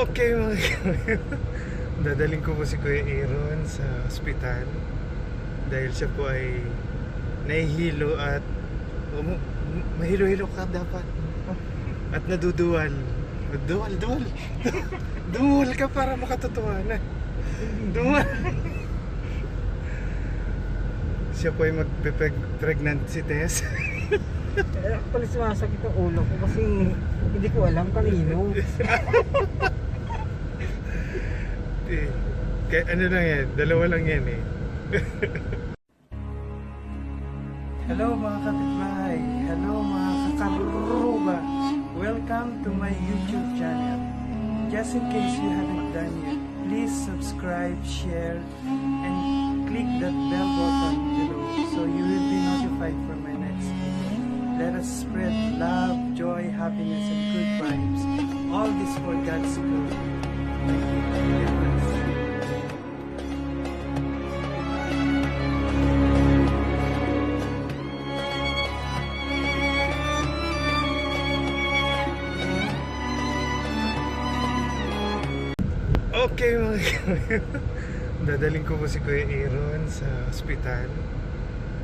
Okay mga dadaling ko po si Kuya Aaron sa ospital dahil siya po ay nahihilo at mahilo-hilo ka dapat at naduduwal. Duwal duwal ka para makatotohanan. Duwal. Siya po ay magpe-pregnancy test. Actually, sumasakit ang ulo ko kasi hindi ko alam kanino. Kaya ano lang yan, dalawa lang yan eh. Hello mga kapitbahay, hello mga kakaruba. Welcome to my YouTube channel. Just in case you haven't done yet, please subscribe, share, and click that bell button below so you will be notified for my next video. Let us spread love, joy, happiness, and good vibes. All this for God's glory. Thank you. God bless. Okay mga dadaling ko po si Kuya Aaron sa ospital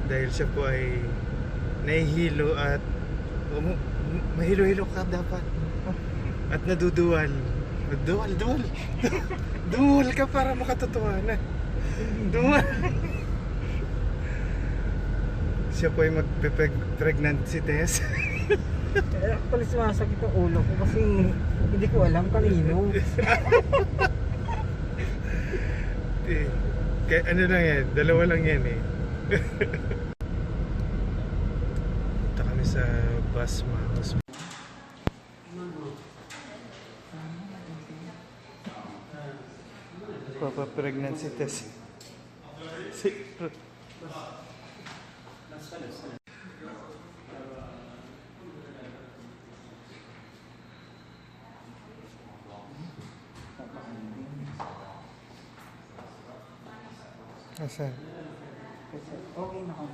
dahil siya po ay nahihilo at mahilo-hilo ka dapat at naduduwal. Duwal ka para makatotohanan. Duwal. Siya po ay magpe-pregnancy test. Actually, sumasakit ang ulo ko kasi hindi ko alam kanino. Kaya ano lang yan, dalawa lang yan eh. Punta kami sa Basma Hospital. Papa-pregnancy test. Asan? Okay na ako.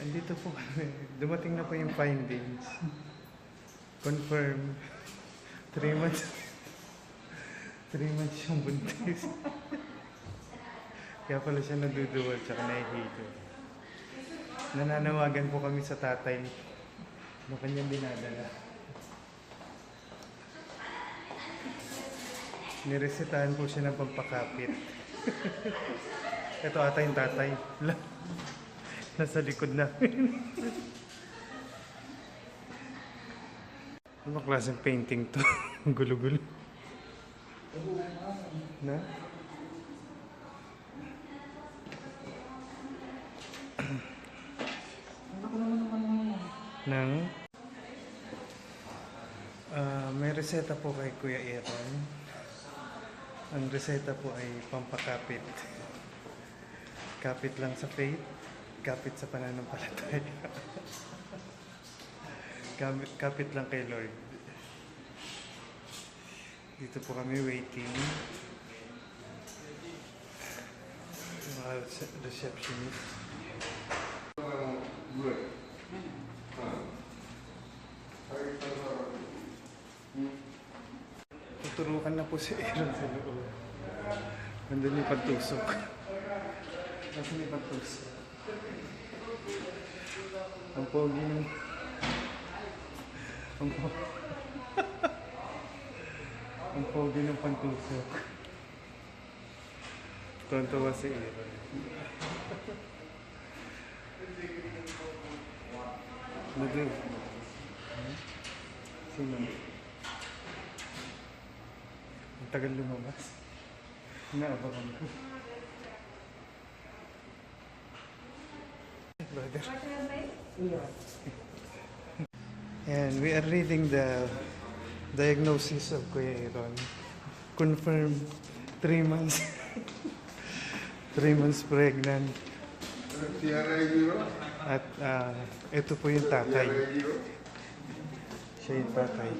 Andito po kami. Dumating na po yung findings. Confirm. 3 months. 3 months yung buntis. Kaya pala siya naduduwal tsaka nahihilo. Nananawagan po kami sa tatay na kanyang dinadala. Niresetahan po siya ng pampakapit. Ito ata yung tatay. Nasa likod namin. Ano klaseng painting to? Gulo-gulo. Na? Nang may reseta po kay Kuya Aaron. Ang reseta po ay pampakapit. Kapit lang sa faith, kapit sa pananampalataya. Kapit lang kay Lord. Dito po kami waiting. Mga receptionist. Tuturukan na po si Aaron sa loob. Nandun yung pagtusok. Nasaan yung pagtusok? Ang pogi ng... Ang pogi ng pagtusok. Tontawa si Aaron. Nandun. Sino? Ang tagal lumabas. Naabangan ko. Brother. And we are reading the diagnosis of Kuya Aaron. Confirmed 3 months. 3 months pregnant. At ito po yung tatay. Siya yung tatay.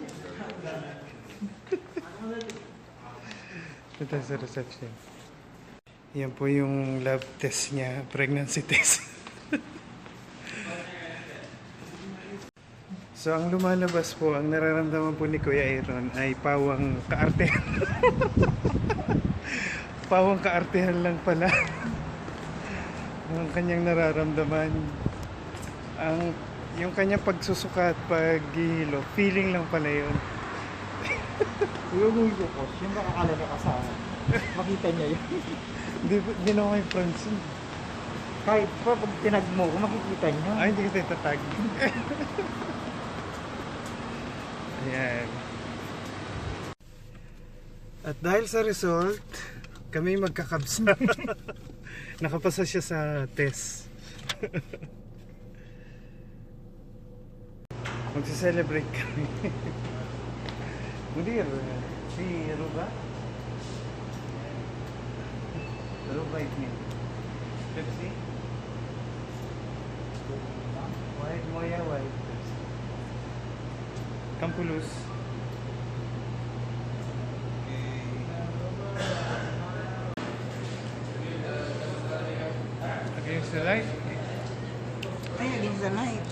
Ito sa reception. Yan po yung lab test niya, pregnancy test. So ang lumalabas po, ang nararamdaman po ni Kuya Aaron ay pawang kaartehan. Pawang kaartehan lang pala. Ang kanyang nararamdaman. Yung kanyang pagsusukat, paghihilo, feeling lang pala yun. Yung ko po, yung makakalala ka sa makita niya yun. Hindi na ako kay Francine. Kahit pa pag tinag mo, makikita niya. Ay, hindi kita itatag. Ayan. At dahil sa result, kami magkakabsa. Nakapasa siya sa test. Magse-celebrate kami. Mudir, si Ruba? Ruba me. Pepsi? White Moya, white Pepsi. Campulus. Against the light. Ay, against the light.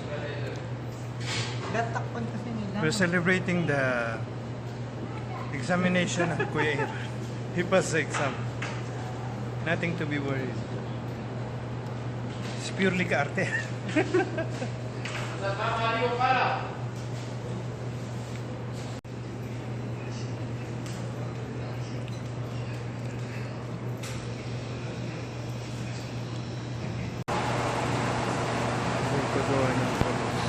Datakpan kasi nila. We're celebrating the examination of Kuya Aaron. He passed the exam. Nothing to be worried. It's purely kaarte. Paggawa ng kabos.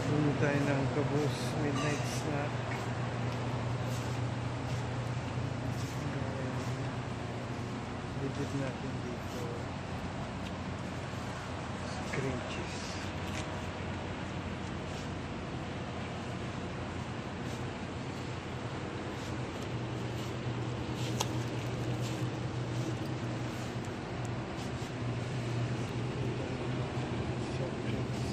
Bumili tayo ng kabos midnight snack. Didid natin dito. Cream cheese. Soft drinks.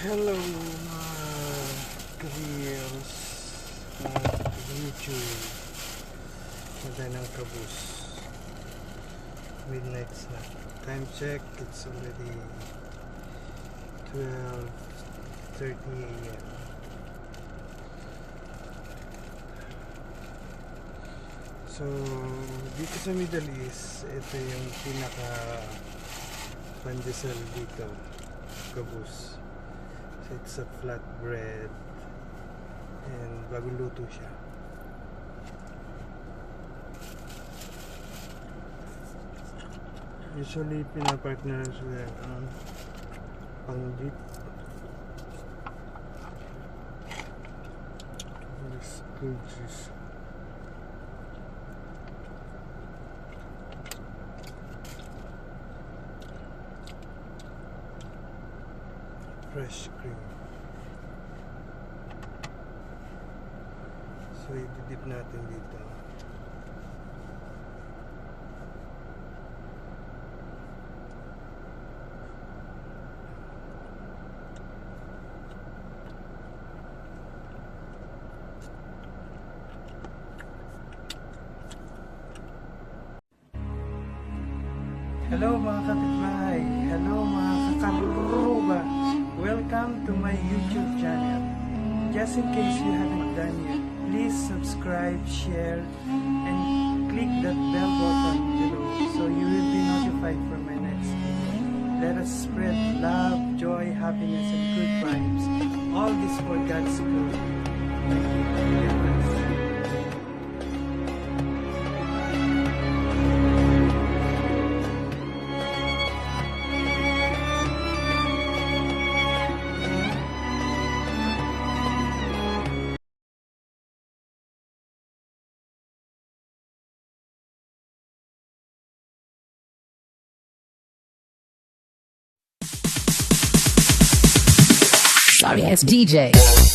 Hello mga ka-reels at YouTube. Punta ng kabus. Midnight snack. Time check, it's already 12:30 a.m. So, dito sa Middle East, ito yung pinaka pandesal dito, kabus. So, it's a flat bread and bagong luto siya. Usually, pinapartner sila pang dip. This good juice. Fresh cream. So, i-dip natin dito. Hello mga kapitbahay. Hello mga kakaruba. Welcome to my YouTube channel. Just in case you haven't done yet, please subscribe, share, and click that bell button below so you will be notified for my next video. Let us spread love, joy, happiness, and good vibes. All this for God's glory. Thank you. God bless. sorry ass DJ.